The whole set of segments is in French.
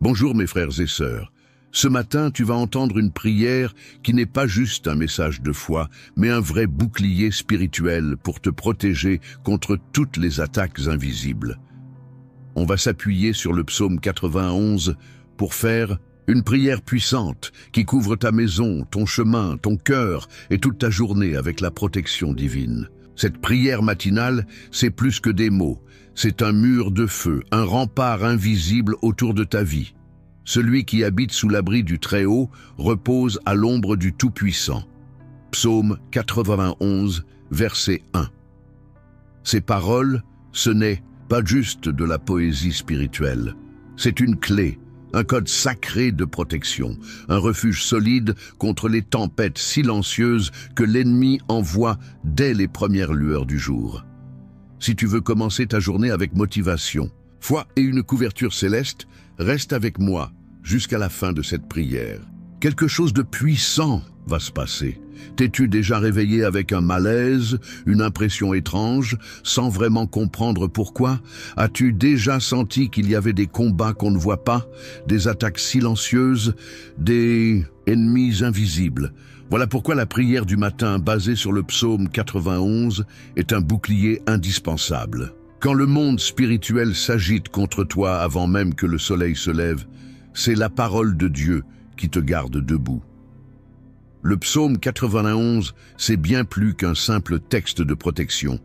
Bonjour mes frères et sœurs. Ce matin, tu vas entendre une prière qui n'est pas juste un message de foi, mais un vrai bouclier spirituel pour te protéger contre toutes les attaques invisibles. On va s'appuyer sur le psaume 91 pour faire une prière puissante qui couvre ta maison, ton chemin, ton cœur et toute ta journée avec la protection divine. Cette prière matinale, c'est plus que des mots. C'est un mur de feu, un rempart invisible autour de ta vie. Celui qui habite sous l'abri du Très-Haut repose à l'ombre du Tout-Puissant. Psaume 91, verset 1. Ces paroles, ce n'est pas juste de la poésie spirituelle. C'est une clé, un code sacré de protection, un refuge solide contre les tempêtes silencieuses que l'ennemi envoie dès les premières lueurs du jour. Si tu veux commencer ta journée avec motivation, foi et une couverture céleste, reste avec moi jusqu'à la fin de cette prière. Quelque chose de puissant va se passer. T'es-tu déjà réveillé avec un malaise, une impression étrange, sans vraiment comprendre pourquoi? As-tu déjà senti qu'il y avait des combats qu'on ne voit pas, des attaques silencieuses, des ennemis invisibles? Voilà pourquoi la prière du matin basée sur le psaume 91 est un bouclier indispensable. Quand le monde spirituel s'agite contre toi avant même que le soleil se lève, c'est la parole de Dieu qui te garde debout. Le psaume 91, c'est bien plus qu'un simple texte de protection.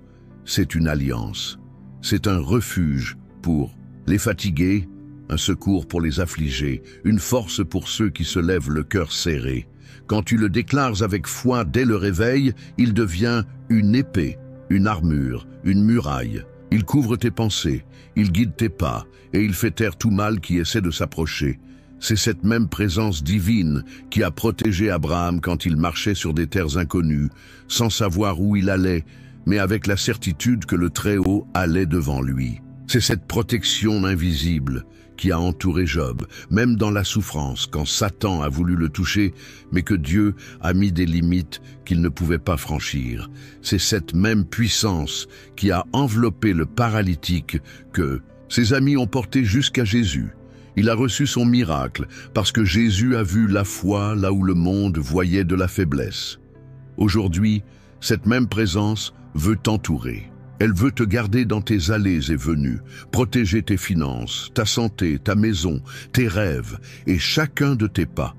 C'est une alliance. C'est un refuge pour les fatigués, un secours pour les affligés, une force pour ceux qui se lèvent le cœur serré. Quand tu le déclares avec foi dès le réveil, il devient une épée, une armure, une muraille. Il couvre tes pensées, il guide tes pas, et il fait taire tout mal qui essaie de s'approcher. C'est cette même présence divine qui a protégé Abraham quand il marchait sur des terres inconnues, sans savoir où il allait, mais avec la certitude que le Très-Haut allait devant lui. C'est cette protection invisible qui a entouré Job, même dans la souffrance, quand Satan a voulu le toucher, mais que Dieu a mis des limites qu'il ne pouvait pas franchir. C'est cette même puissance qui a enveloppé le paralytique que ses amis ont porté jusqu'à Jésus. Il a reçu son miracle parce que Jésus a vu la foi là où le monde voyait de la faiblesse. Aujourd'hui, cette même présence veut t'entourer. Elle veut te garder dans tes allées et venues, protéger tes finances, ta santé, ta maison, tes rêves et chacun de tes pas.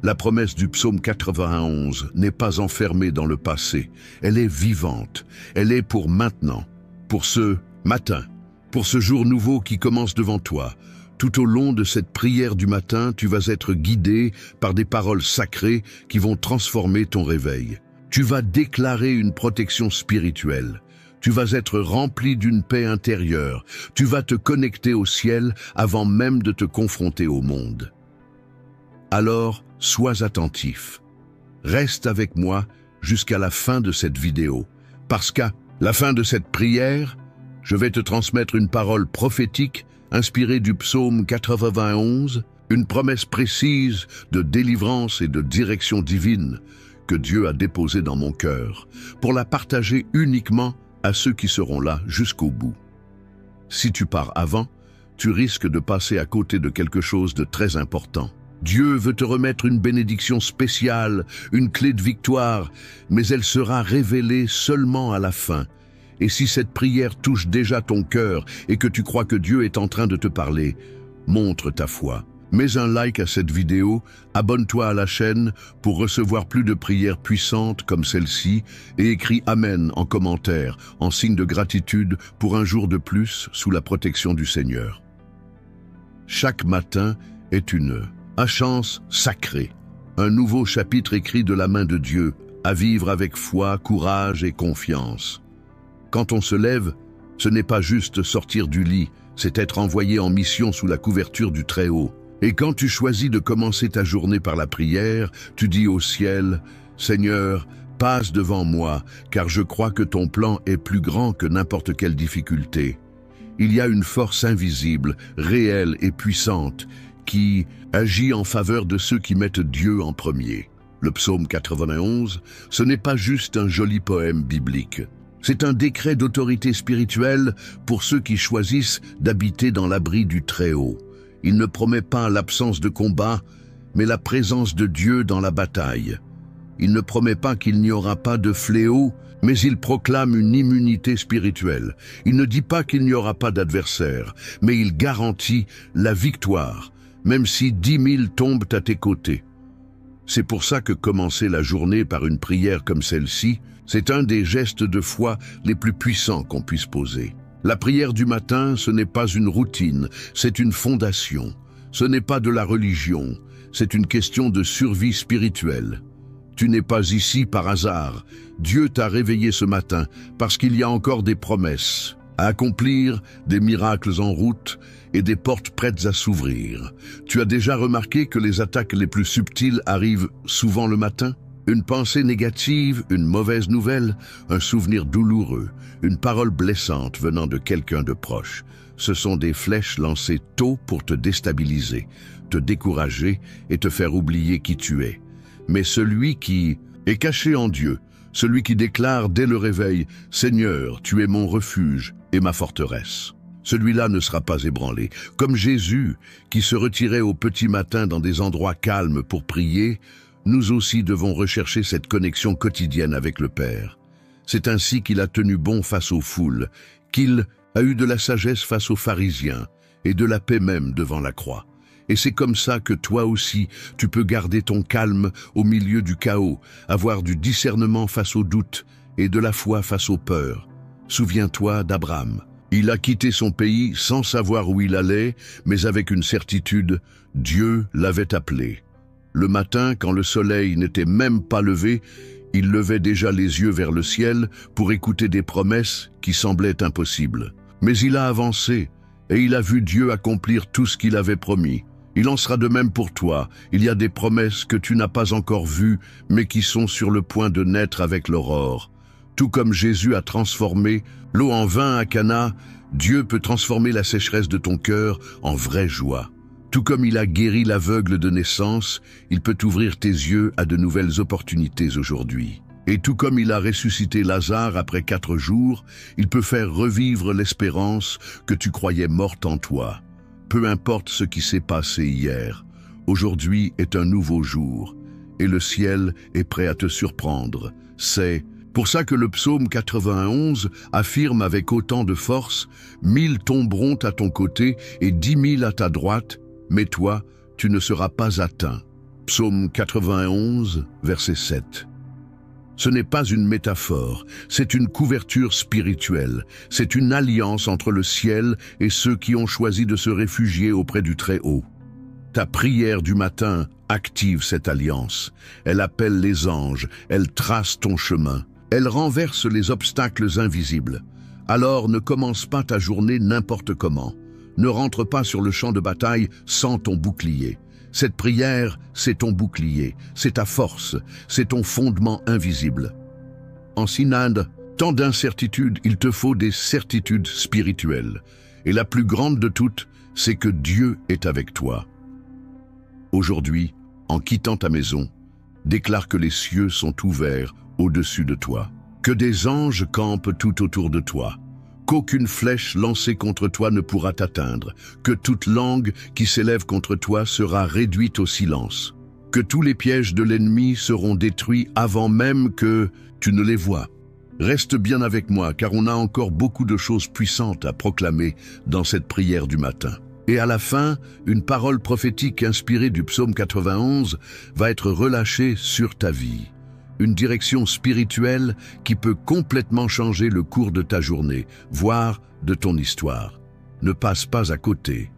La promesse du psaume 91 n'est pas enfermée dans le passé, elle est vivante, elle est pour maintenant, pour ce matin, pour ce jour nouveau qui commence devant toi. Tout au long de cette prière du matin, tu vas être guidé par des paroles sacrées qui vont transformer ton réveil. Tu vas déclarer une protection spirituelle. Tu vas être rempli d'une paix intérieure. Tu vas te connecter au ciel avant même de te confronter au monde. Alors, sois attentif. Reste avec moi jusqu'à la fin de cette vidéo, parce qu'à la fin de cette prière, je vais te transmettre une parole prophétique inspirée du psaume 91, une promesse précise de délivrance et de direction divine que Dieu a déposée dans mon cœur, pour la partager uniquement à ceux qui seront là jusqu'au bout. Si tu pars avant, tu risques de passer à côté de quelque chose de très important. Dieu veut te remettre une bénédiction spéciale, une clé de victoire, mais elle sera révélée seulement à la fin. Et si cette prière touche déjà ton cœur et que tu crois que Dieu est en train de te parler, montre ta foi. Mets un like à cette vidéo, abonne-toi à la chaîne pour recevoir plus de prières puissantes comme celle-ci et écris Amen en commentaire, en signe de gratitude pour un jour de plus sous la protection du Seigneur. Chaque matin est une chance sacrée, un nouveau chapitre écrit de la main de Dieu, à vivre avec foi, courage et confiance. Quand on se lève, ce n'est pas juste sortir du lit, c'est être envoyé en mission sous la couverture du Très-Haut. Et quand tu choisis de commencer ta journée par la prière, tu dis au ciel, « Seigneur, passe devant moi, car je crois que ton plan est plus grand que n'importe quelle difficulté. » Il y a une force invisible, réelle et puissante, qui agit en faveur de ceux qui mettent Dieu en premier. Le psaume 91, ce n'est pas juste un joli poème biblique. C'est un décret d'autorité spirituelle pour ceux qui choisissent d'habiter dans l'abri du Très-Haut. Il ne promet pas l'absence de combat, mais la présence de Dieu dans la bataille. Il ne promet pas qu'il n'y aura pas de fléau, mais il proclame une immunité spirituelle. Il ne dit pas qu'il n'y aura pas d'adversaire, mais il garantit la victoire, même si 10 000 tombent à tes côtés. C'est pour ça que commencer la journée par une prière comme celle-ci, c'est un des gestes de foi les plus puissants qu'on puisse poser. La prière du matin, ce n'est pas une routine, c'est une fondation. Ce n'est pas de la religion, c'est une question de survie spirituelle. Tu n'es pas ici par hasard. Dieu t'a réveillé ce matin parce qu'il y a encore des promesses à accomplir, des miracles en route et des portes prêtes à s'ouvrir. Tu as déjà remarqué que les attaques les plus subtiles arrivent souvent le matin? Une pensée négative, une mauvaise nouvelle, un souvenir douloureux, une parole blessante venant de quelqu'un de proche. Ce sont des flèches lancées tôt pour te déstabiliser, te décourager et te faire oublier qui tu es. Mais celui qui est caché en Dieu, celui qui déclare dès le réveil « Seigneur, tu es mon refuge et ma forteresse », celui-là ne sera pas ébranlé. Comme Jésus, qui se retirait au petit matin dans des endroits calmes pour prier, nous aussi devons rechercher cette connexion quotidienne avec le Père. C'est ainsi qu'il a tenu bon face aux foules, qu'il a eu de la sagesse face aux pharisiens et de la paix même devant la croix. Et c'est comme ça que toi aussi, tu peux garder ton calme au milieu du chaos, avoir du discernement face aux doutes et de la foi face aux peurs. Souviens-toi d'Abraham. Il a quitté son pays sans savoir où il allait, mais avec une certitude, Dieu l'avait appelé. Le matin, quand le soleil n'était même pas levé, il levait déjà les yeux vers le ciel pour écouter des promesses qui semblaient impossibles. Mais il a avancé et il a vu Dieu accomplir tout ce qu'il avait promis. Il en sera de même pour toi. Il y a des promesses que tu n'as pas encore vues, mais qui sont sur le point de naître avec l'aurore. Tout comme Jésus a transformé l'eau en vin à Cana, Dieu peut transformer la sécheresse de ton cœur en vraie joie. Tout comme il a guéri l'aveugle de naissance, il peut ouvrir tes yeux à de nouvelles opportunités aujourd'hui. Et tout comme il a ressuscité Lazare après 4 jours, il peut faire revivre l'espérance que tu croyais morte en toi. Peu importe ce qui s'est passé hier, aujourd'hui est un nouveau jour, et le ciel est prêt à te surprendre. C'est pour ça que le psaume 91 affirme avec autant de force « 1000 tomberont à ton côté et 10 000 à ta droite, mais toi, tu ne seras pas atteint. » Psaume 91, verset 7. Ce n'est pas une métaphore, c'est une couverture spirituelle. C'est une alliance entre le ciel et ceux qui ont choisi de se réfugier auprès du Très-Haut. Ta prière du matin active cette alliance. Elle appelle les anges, elle trace ton chemin. Elle renverse les obstacles invisibles. Alors ne commence pas ta journée n'importe comment. Ne rentre pas sur le champ de bataille sans ton bouclier. Cette prière, c'est ton bouclier, c'est ta force, c'est ton fondement invisible. En Synode, tant d'incertitudes, il te faut des certitudes spirituelles. Et la plus grande de toutes, c'est que Dieu est avec toi. Aujourd'hui, en quittant ta maison, déclare que les cieux sont ouverts au-dessus de toi, que des anges campent tout autour de toi, qu'aucune flèche lancée contre toi ne pourra t'atteindre, que toute langue qui s'élève contre toi sera réduite au silence, que tous les pièges de l'ennemi seront détruits avant même que tu ne les vois. Reste bien avec moi, car on a encore beaucoup de choses puissantes à proclamer dans cette prière du matin. Et à la fin, une parole prophétique inspirée du psaume 91 va être relâchée sur ta vie. Une direction spirituelle qui peut complètement changer le cours de ta journée, voire de ton histoire. Ne passe pas à côté.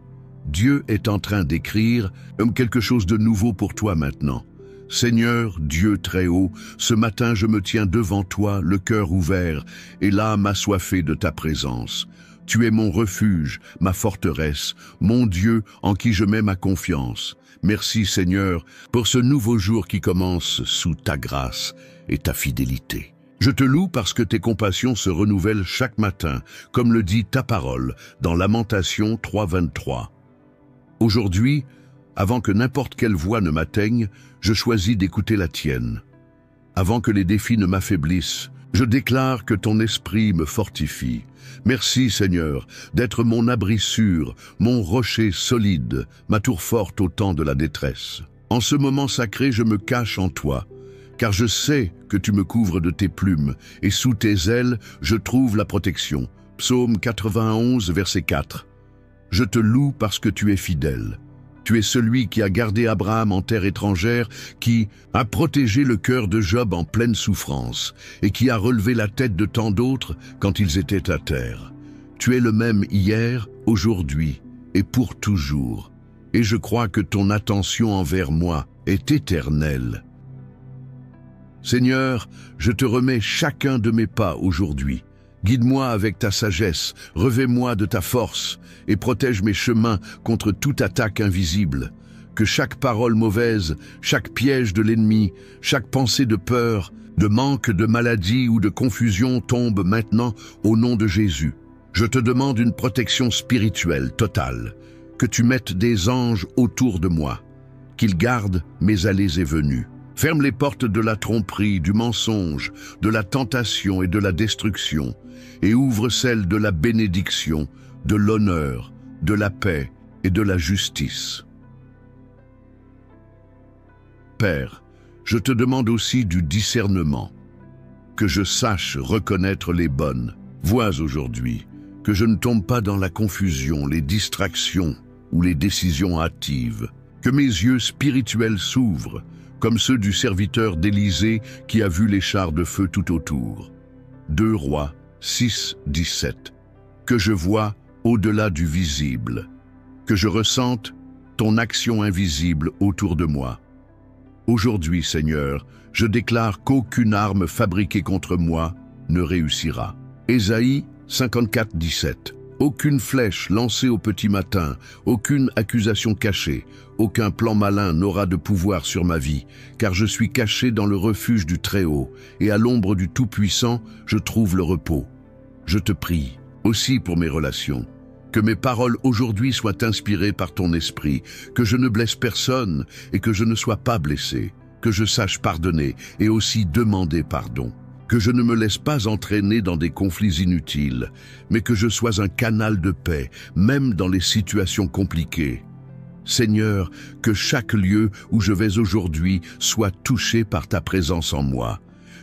Dieu est en train d'écrire quelque chose de nouveau pour toi maintenant. Seigneur, Dieu très haut, ce matin je me tiens devant toi, le cœur ouvert, et l'âme assoiffée de ta présence. Tu es mon refuge, ma forteresse, mon Dieu en qui je mets ma confiance. Merci Seigneur pour ce nouveau jour qui commence sous ta grâce et ta fidélité. Je te loue parce que tes compassions se renouvellent chaque matin, comme le dit ta parole dans Lamentations 3:23. Aujourd'hui, avant que n'importe quelle voix ne m'atteigne, je choisis d'écouter la tienne. Avant que les défis ne m'affaiblissent, Je déclare que ton esprit me fortifie. Merci Seigneur d'être mon abri sûr, mon rocher solide, ma tour forte au temps de la détresse. En ce moment sacré, je me cache en toi, car je sais que tu me couvres de tes plumes, et sous tes ailes, je trouve la protection. Psaume 91, verset 4. Je te loue parce que tu es fidèle. Tu es celui qui a gardé Abraham en terre étrangère, qui a protégé le cœur de Job en pleine souffrance, et qui a relevé la tête de tant d'autres quand ils étaient à terre. Tu es le même hier, aujourd'hui et pour toujours. Et je crois que ton attention envers moi est éternelle. Seigneur, je te remets chacun de mes pas aujourd'hui. Guide-moi avec ta sagesse, revêt-moi de ta force et protège mes chemins contre toute attaque invisible. Que chaque parole mauvaise, chaque piège de l'ennemi, chaque pensée de peur, de manque, de maladie ou de confusion tombe maintenant au nom de Jésus. Je te demande une protection spirituelle totale, que tu mettes des anges autour de moi, qu'ils gardent mes allées et venues. Ferme les portes de la tromperie, du mensonge, de la tentation et de la destruction, et ouvre celles de la bénédiction, de l'honneur, de la paix et de la justice. Père, je te demande aussi du discernement, que je sache reconnaître les bonnes voies aujourd'hui, que je ne tombe pas dans la confusion, les distractions ou les décisions hâtives, que mes yeux spirituels s'ouvrent, comme ceux du serviteur d'Élisée qui a vu les chars de feu tout autour. 2 Rois 6, 17. Que je vois au-delà du visible, que je ressente ton action invisible autour de moi. Aujourd'hui, Seigneur, je déclare qu'aucune arme fabriquée contre moi ne réussira. Ésaïe 54, 17. Aucune flèche lancée au petit matin, aucune accusation cachée, aucun plan malin n'aura de pouvoir sur ma vie, car je suis caché dans le refuge du Très-Haut, et à l'ombre du Tout-Puissant, je trouve le repos. Je te prie, aussi pour mes relations, que mes paroles aujourd'hui soient inspirées par ton esprit, que je ne blesse personne et que je ne sois pas blessé, que je sache pardonner et aussi demander pardon. Que je ne me laisse pas entraîner dans des conflits inutiles, mais que je sois un canal de paix, même dans les situations compliquées. Seigneur, que chaque lieu où je vais aujourd'hui soit touché par ta présence en moi,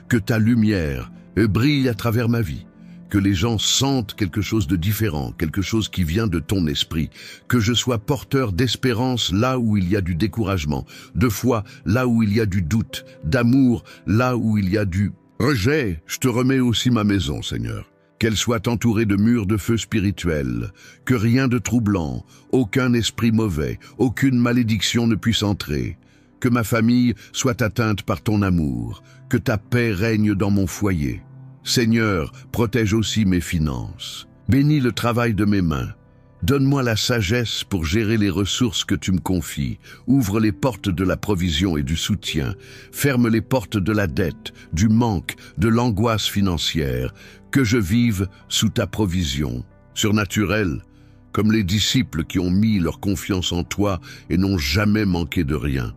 que ta lumière brille à travers ma vie, que les gens sentent quelque chose de différent, quelque chose qui vient de ton esprit, que je sois porteur d'espérance là où il y a du découragement, de foi là où il y a du doute, d'amour là où il y a du rejet. Je te remets aussi ma maison, Seigneur. Qu'elle soit entourée de murs de feu spirituels, que rien de troublant, aucun esprit mauvais, aucune malédiction ne puisse entrer. Que ma famille soit atteinte par ton amour, que ta paix règne dans mon foyer. Seigneur, protège aussi mes finances. Bénis le travail de mes mains. Donne-moi la sagesse pour gérer les ressources que tu me confies. Ouvre les portes de la provision et du soutien. Ferme les portes de la dette, du manque, de l'angoisse financière. Que je vive sous ta provision, surnaturelle, comme les disciples qui ont mis leur confiance en toi et n'ont jamais manqué de rien.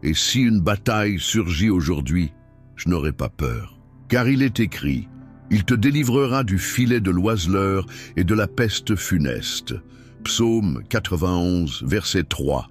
Et si une bataille surgit aujourd'hui, je n'aurai pas peur. Car il est écrit, il te délivrera du filet de l'oiseleur et de la peste funeste. Psaume 91, verset 3.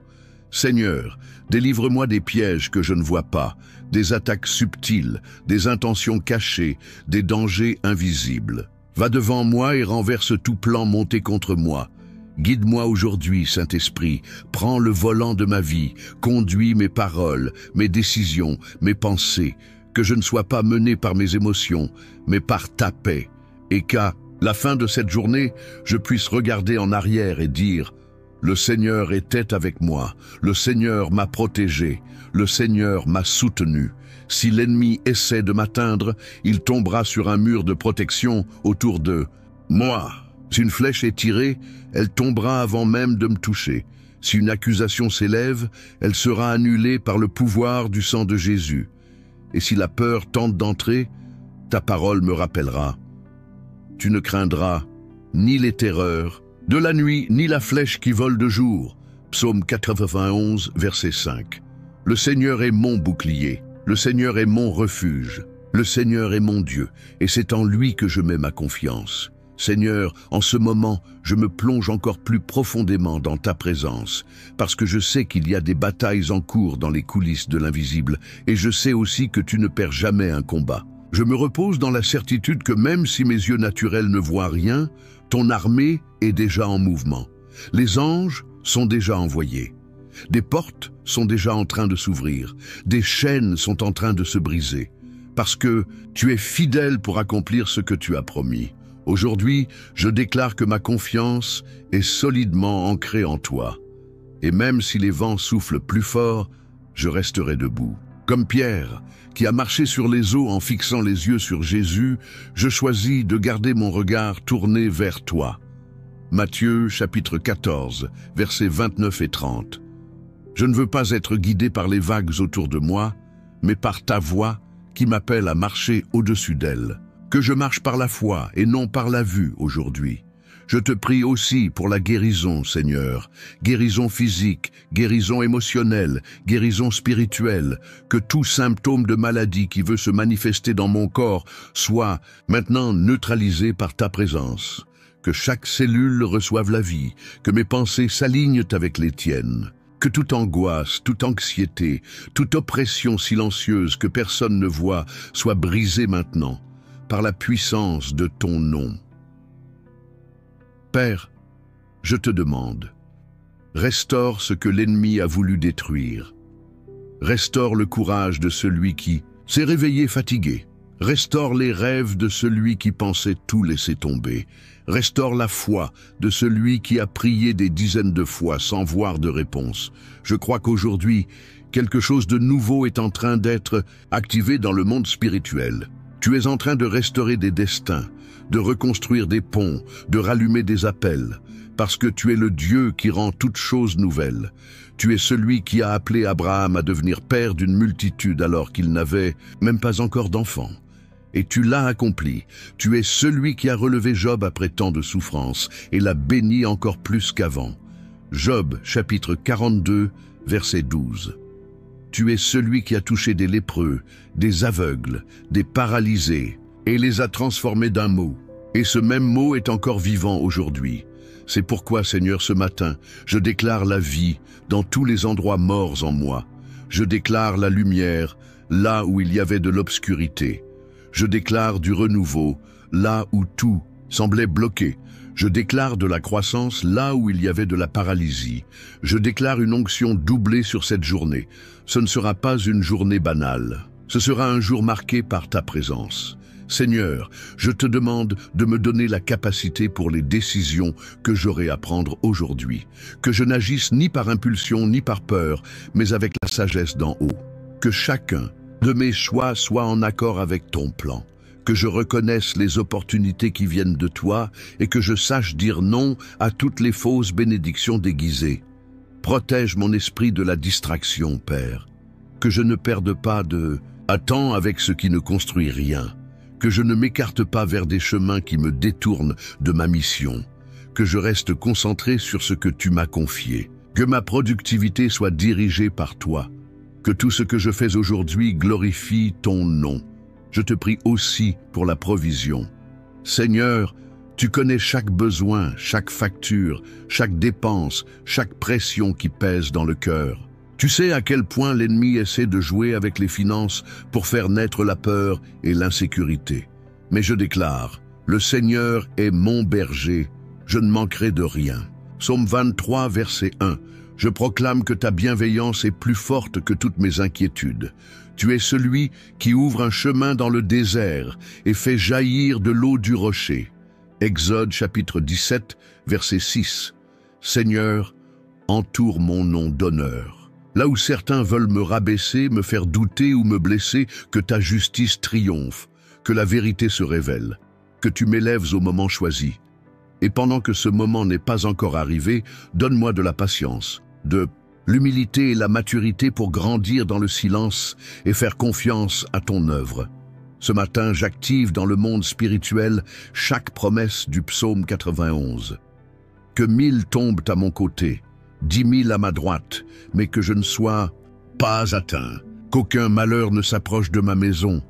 Seigneur, délivre-moi des pièges que je ne vois pas, des attaques subtiles, des intentions cachées, des dangers invisibles. Va devant moi et renverse tout plan monté contre moi. Guide-moi aujourd'hui, Saint-Esprit, prends le volant de ma vie, conduis mes paroles, mes décisions, mes pensées, que je ne sois pas mené par mes émotions, mais par ta paix, et qu'à la fin de cette journée, je puisse regarder en arrière et dire « Le Seigneur était avec moi, le Seigneur m'a protégé, le Seigneur m'a soutenu. Si l'ennemi essaie de m'atteindre, il tombera sur un mur de protection autour de moi. Si une flèche est tirée, elle tombera avant même de me toucher. Si une accusation s'élève, elle sera annulée par le pouvoir du sang de Jésus. Et si la peur tente d'entrer, ta parole me rappellera. Tu ne craindras ni les terreurs de la nuit, ni la flèche qui vole de jour. Psaume 91, verset 5. Le Seigneur est mon bouclier, le Seigneur est mon refuge. Le Seigneur est mon Dieu, et c'est en lui que je mets ma confiance. Seigneur, en ce moment, je me plonge encore plus profondément dans ta présence, parce que je sais qu'il y a des batailles en cours dans les coulisses de l'invisible, et je sais aussi que tu ne perds jamais un combat. Je me repose dans la certitude que même si mes yeux naturels ne voient rien, ton armée est déjà en mouvement. Les anges sont déjà envoyés. Des portes sont déjà en train de s'ouvrir. Des chaînes sont en train de se briser. Parce que tu es fidèle pour accomplir ce que tu as promis. Aujourd'hui, je déclare que ma confiance est solidement ancrée en toi. Et même si les vents soufflent plus fort, je resterai debout. Comme Pierre, qui a marché sur les eaux en fixant les yeux sur Jésus, je choisis de garder mon regard tourné vers toi. Matthieu chapitre 14, versets 29 et 30. Je ne veux pas être guidé par les vagues autour de moi, mais par ta voix qui m'appelle à marcher au-dessus d'elles. Que je marche par la foi et non par la vue aujourd'hui. Je te prie aussi pour la guérison, Seigneur, guérison physique, guérison émotionnelle, guérison spirituelle, que tout symptôme de maladie qui veut se manifester dans mon corps soit maintenant neutralisé par ta présence. Que chaque cellule reçoive la vie, que mes pensées s'alignent avec les tiennes. Que toute angoisse, toute anxiété, toute oppression silencieuse que personne ne voit soit brisée maintenant, par la puissance de ton nom. Père, je te demande, restaure ce que l'ennemi a voulu détruire. Restaure le courage de celui qui s'est réveillé fatigué. Restaure les rêves de celui qui pensait tout laisser tomber. Restaure la foi de celui qui a prié des dizaines de fois sans voir de réponse. Je crois qu'aujourd'hui, quelque chose de nouveau est en train d'être activé dans le monde spirituel. Tu es en train de restaurer des destins, de reconstruire des ponts, de rallumer des appels, parce que tu es le Dieu qui rend toutes choses nouvelles. Tu es celui qui a appelé Abraham à devenir père d'une multitude alors qu'il n'avait même pas encore d'enfants. Et tu l'as accompli. Tu es celui qui a relevé Job après tant de souffrances et l'a béni encore plus qu'avant. Job, chapitre 42, verset 12. Tu es celui qui a touché des lépreux, des aveugles, des paralysés, et les a transformés d'un mot. Et ce même mot est encore vivant aujourd'hui. C'est pourquoi, Seigneur, ce matin, je déclare la vie dans tous les endroits morts en moi. Je déclare la lumière là où il y avait de l'obscurité. Je déclare du renouveau là où tout semblait bloqué. Je déclare de la croissance là où il y avait de la paralysie. Je déclare une onction doublée sur cette journée. Ce ne sera pas une journée banale. Ce sera un jour marqué par ta présence. Seigneur, je te demande de me donner la capacité pour les décisions que j'aurai à prendre aujourd'hui. Que je n'agisse ni par impulsion ni par peur, mais avec la sagesse d'en haut. Que chacun de mes choix soit en accord avec ton plan. Que je reconnaisse les opportunités qui viennent de toi et que je sache dire non à toutes les fausses bénédictions déguisées. Protège mon esprit de la distraction, Père. Que je ne perde pas de temps avec ce qui ne construit rien. Que je ne m'écarte pas vers des chemins qui me détournent de ma mission. Que je reste concentré sur ce que tu m'as confié. Que ma productivité soit dirigée par toi. Que tout ce que je fais aujourd'hui glorifie ton nom. Je te prie aussi pour la provision. Seigneur, tu connais chaque besoin, chaque facture, chaque dépense, chaque pression qui pèse dans le cœur. Tu sais à quel point l'ennemi essaie de jouer avec les finances pour faire naître la peur et l'insécurité. Mais je déclare, le Seigneur est mon berger, je ne manquerai de rien. Psaume 23, verset 1. Je proclame que ta bienveillance est plus forte que toutes mes inquiétudes. Tu es celui qui ouvre un chemin dans le désert et fait jaillir de l'eau du rocher. Exode chapitre 17, verset 6. Seigneur, entoure mon nom d'honneur. Là où certains veulent me rabaisser, me faire douter ou me blesser, que ta justice triomphe, que la vérité se révèle, que tu m'élèves au moment choisi. Et pendant que ce moment n'est pas encore arrivé, donne-moi de la patience, de l'humilité et la maturité pour grandir dans le silence et faire confiance à ton œuvre. Ce matin, j'active dans le monde spirituel chaque promesse du psaume 91. Que 1000 tombent à mon côté, 10 000 à ma droite, mais que je ne sois pas atteint. Qu'aucun malheur ne s'approche de ma maison.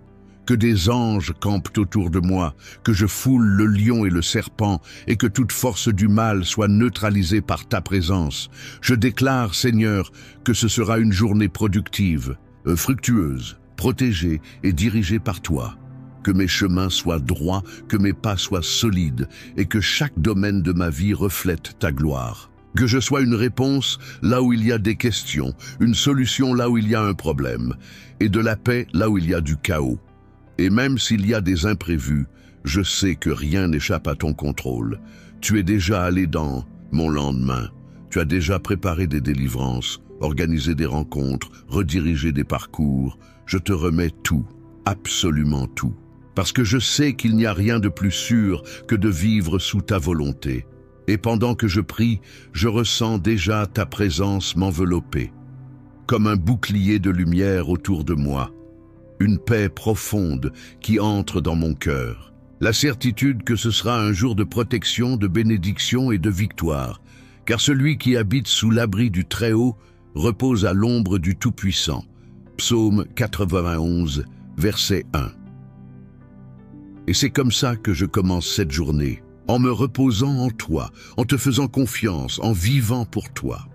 que des anges campent autour de moi, que je foule le lion et le serpent, et que toute force du mal soit neutralisée par ta présence. Je déclare, Seigneur, que ce sera une journée productive, fructueuse, protégée et dirigée par toi. Que mes chemins soient droits, que mes pas soient solides, et que chaque domaine de ma vie reflète ta gloire. Que je sois une réponse là où il y a des questions, une solution là où il y a un problème, et de la paix là où il y a du chaos. Et même s'il y a des imprévus, je sais que rien n'échappe à ton contrôle. Tu es déjà allé dans mon lendemain. Tu as déjà préparé des délivrances, organisé des rencontres, redirigé des parcours. Je te remets tout, absolument tout. Parce que je sais qu'il n'y a rien de plus sûr que de vivre sous ta volonté. Et pendant que je prie, je ressens déjà ta présence m'envelopper, comme un bouclier de lumière autour de moi. Une paix profonde qui entre dans mon cœur. La certitude que ce sera un jour de protection, de bénédiction et de victoire, car celui qui habite sous l'abri du Très-Haut repose à l'ombre du Tout-Puissant. Psaume 91, verset 1. Et c'est comme ça que je commence cette journée, en me reposant en toi, en te faisant confiance, en vivant pour toi.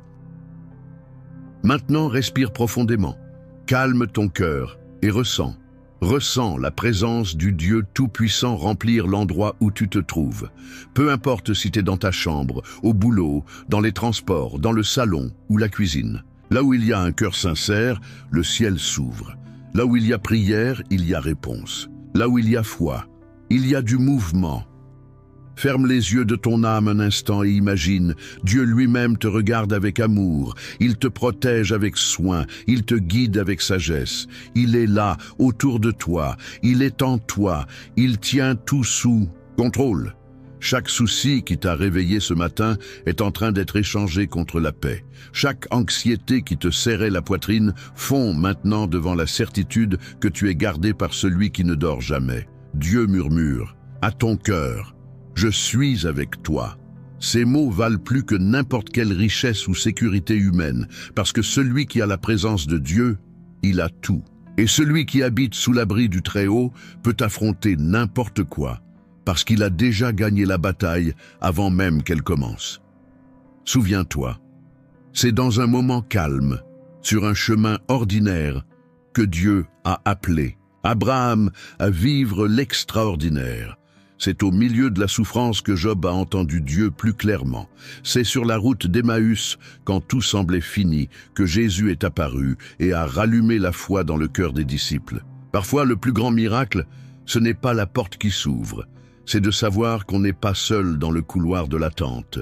Maintenant, respire profondément, calme ton cœur, et ressens la présence du Dieu Tout-Puissant remplir l'endroit où tu te trouves. Peu importe si tu es dans ta chambre, au boulot, dans les transports, dans le salon ou la cuisine. Là où il y a un cœur sincère, le ciel s'ouvre. Là où il y a prière, il y a réponse. Là où il y a foi, il y a du mouvement. Ferme les yeux de ton âme un instant et imagine, Dieu lui-même te regarde avec amour, il te protège avec soin, il te guide avec sagesse. Il est là, autour de toi, il est en toi, il tient tout sous contrôle. Chaque souci qui t'a réveillé ce matin est en train d'être échangé contre la paix. Chaque anxiété qui te serrait la poitrine fond maintenant devant la certitude que tu es gardé par celui qui ne dort jamais. Dieu murmure, à ton cœur, je suis avec toi. Ces mots valent plus que n'importe quelle richesse ou sécurité humaine, parce que celui qui a la présence de Dieu, il a tout. Et celui qui habite sous l'abri du Très-Haut peut affronter n'importe quoi, parce qu'il a déjà gagné la bataille avant même qu'elle commence. Souviens-toi, c'est dans un moment calme, sur un chemin ordinaire, que Dieu a appelé Abraham à vivre l'extraordinaire. C'est au milieu de la souffrance que Job a entendu Dieu plus clairement. C'est sur la route d'Emmaüs, quand tout semblait fini, que Jésus est apparu et a rallumé la foi dans le cœur des disciples. Parfois, le plus grand miracle, ce n'est pas la porte qui s'ouvre, c'est de savoir qu'on n'est pas seul dans le couloir de l'attente.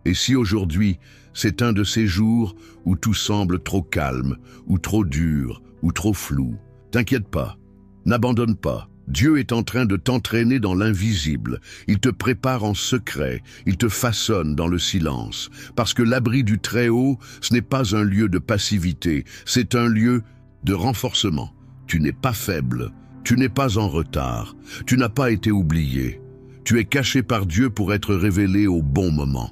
Et si aujourd'hui, c'est un de ces jours où tout semble trop calme, ou trop dur, ou trop flou, t'inquiète pas, n'abandonne pas. Dieu est en train de t'entraîner dans l'invisible. Il te prépare en secret, il te façonne dans le silence. Parce que l'abri du Très-Haut, ce n'est pas un lieu de passivité, c'est un lieu de renforcement. Tu n'es pas faible, tu n'es pas en retard, tu n'as pas été oublié. Tu es caché par Dieu pour être révélé au bon moment.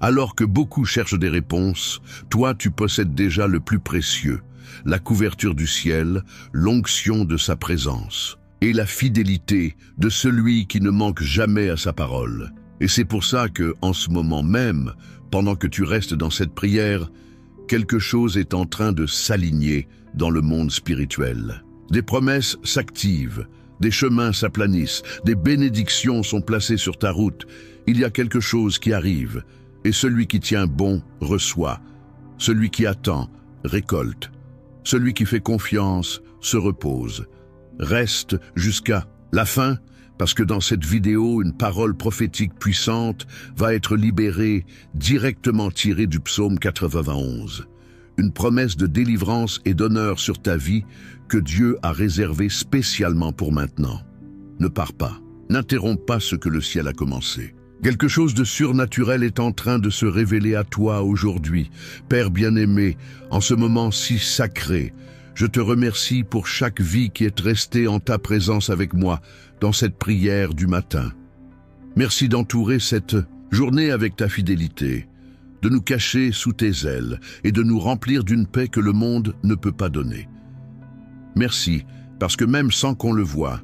Alors que beaucoup cherchent des réponses, toi tu possèdes déjà le plus précieux, la couverture du ciel, l'onction de sa présence. Et la fidélité de celui qui ne manque jamais à sa parole. Et c'est pour ça que, en ce moment même, pendant que tu restes dans cette prière, quelque chose est en train de s'aligner dans le monde spirituel. Des promesses s'activent, des chemins s'aplanissent, des bénédictions sont placées sur ta route. Il y a quelque chose qui arrive, et celui qui tient bon reçoit. Celui qui attend récolte. Celui qui fait confiance se repose. Reste jusqu'à la fin, parce que dans cette vidéo, une parole prophétique puissante va être libérée, directement tirée du psaume 91. Une promesse de délivrance et d'honneur sur ta vie que Dieu a réservée spécialement pour maintenant. Ne pars pas, n'interromps pas ce que le ciel a commencé. Quelque chose de surnaturel est en train de se révéler à toi aujourd'hui, Père bien-aimé, en ce moment si sacré. Je te remercie pour chaque vie qui est restée en ta présence avec moi dans cette prière du matin. Merci d'entourer cette journée avec ta fidélité, de nous cacher sous tes ailes et de nous remplir d'une paix que le monde ne peut pas donner. Merci, Parce que même sans qu'on le voie,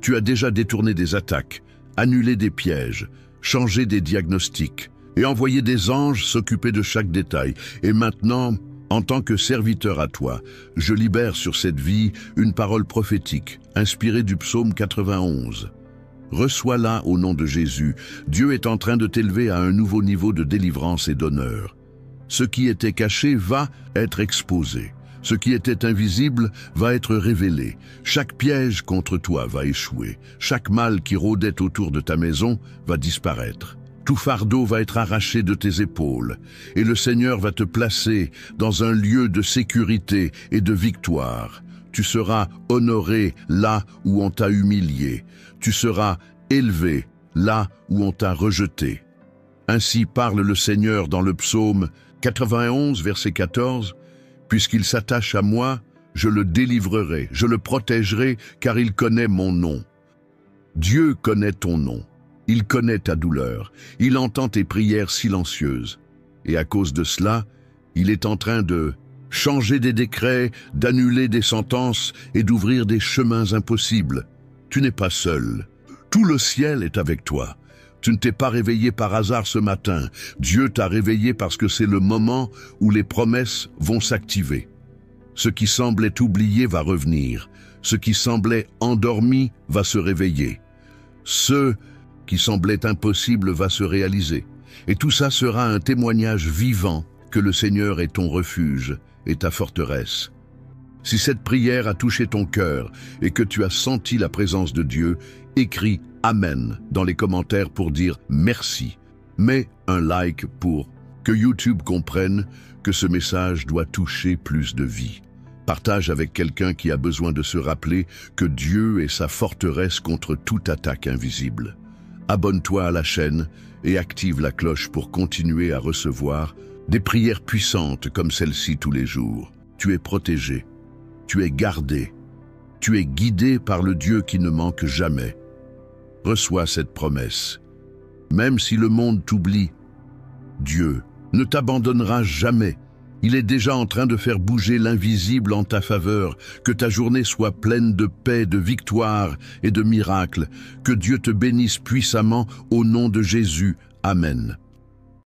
tu as déjà détourné des attaques, annulé des pièges, changé des diagnostics et envoyé des anges s'occuper de chaque détail. Et maintenant, en tant que serviteur à toi, je libère sur cette vie une parole prophétique, inspirée du psaume 91. Reçois-la au nom de Jésus. Dieu est en train de t'élever à un nouveau niveau de délivrance et d'honneur. Ce qui était caché va être exposé. Ce qui était invisible va être révélé. Chaque piège contre toi va échouer. Chaque mal qui rôdait autour de ta maison va disparaître. Tout fardeau va être arraché de tes épaules. Et le Seigneur va te placer dans un lieu de sécurité et de victoire. Tu seras honoré là où on t'a humilié. Tu seras élevé là où on t'a rejeté. Ainsi parle le Seigneur dans le psaume 91, verset 14. Puisqu'il s'attache à moi, je le délivrerai, je le protégerai, car il connaît mon nom. Dieu connaît ton nom. Il connaît ta douleur. Il entend tes prières silencieuses. Et à cause de cela, il est en train de changer des décrets, d'annuler des sentences et d'ouvrir des chemins impossibles. Tu n'es pas seul. Tout le ciel est avec toi. Tu ne t'es pas réveillé par hasard ce matin. Dieu t'a réveillé parce que c'est le moment où les promesses vont s'activer. Ce qui semblait oublié va revenir. Ce qui semblait endormi va se réveiller. Ce qui semblait impossible va se réaliser. Et tout ça sera un témoignage vivant que le Seigneur est ton refuge et ta forteresse. Si cette prière a touché ton cœur et que tu as senti la présence de Dieu, écris « Amen » dans les commentaires pour dire merci. Mets un like pour que YouTube comprenne que ce message doit toucher plus de vies. Partage avec quelqu'un qui a besoin de se rappeler que Dieu est sa forteresse contre toute attaque invisible. Abonne-toi à la chaîne et active la cloche pour continuer à recevoir des prières puissantes comme celle-ci tous les jours. Tu es protégé, tu es gardé, tu es guidé par le Dieu qui ne manque jamais. Reçois cette promesse. Même si le monde t'oublie, Dieu ne t'abandonnera jamais. Il est déjà en train de faire bouger l'invisible en ta faveur. Que ta journée soit pleine de paix, de victoire et de miracles. Que Dieu te bénisse puissamment au nom de Jésus. Amen.